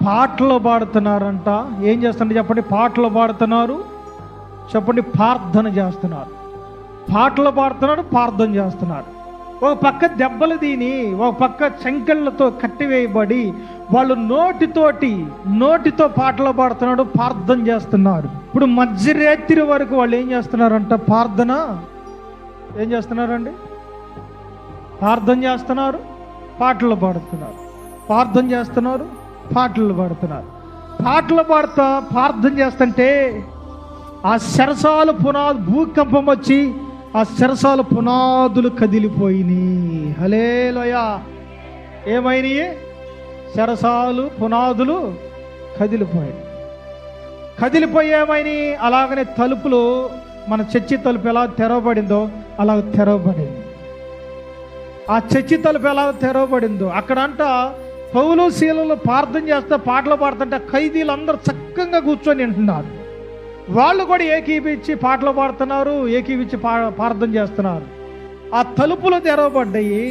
పాటలు పాడుతున్నారంట. ఏం చేస్తున్నారు చెప్పండి? పాటలు పాడుతున్నారు, చెప్పండి, ప్రార్థన చేస్తున్నారు. పాటలు పాడుతున్నారు, ప్రార్థన చేస్తున్నారు. ఒక పక్క దెబ్బలు తిని, ఒక పక్క సంకెళ్ళతో కట్టివేయబడి వాళ్ళు నోటితో పాటలు పాడుతున్నాడు, ప్రార్థన చేస్తున్నారు. ఇప్పుడు మధ్యరాత్రి వరకు వాళ్ళు ఏం చేస్తున్నారంట? ప్రార్థన ఏం చేస్తున్నారండి? ప్రార్థన చేస్తున్నారు, పాటలు పాడుతున్నారు. ప్రార్థన చేస్తున్నారు, పాటలు పాడుతున్నారు. పాటలు పాడుతా ప్రార్థన చేస్తుంటే ఆ శరసాల పునాదు భూకంపం వచ్చి ఆ శరసాల పునాదులు కదిలిపోయినాయి. హల్లెలూయా. ఏమైనాయి? శరసాలు పునాదులు కదిలిపోయి ఏమైనాయి? అలాగనే తలుపులు, మన చర్చి తలుపు ఎలా తెరవబడిందో అలా తెరవబడింది. ఆ చర్చి తలుపు ఎలా తెరవబడిందో అక్కడంట పౌలు శీలలు ప్రార్థన చేస్తే పాటలు పాడుతుంటే ఖైదీలు అందరూ చక్కగా కూర్చొని వింటున్నారు. వాళ్ళు కూడా ఏకీపించి పాటలు పాడుతున్నారు, ఏకీపించి ప్రార్థన చేస్తున్నారు. ఆ తలుపులు తెరవబడ్డాయి.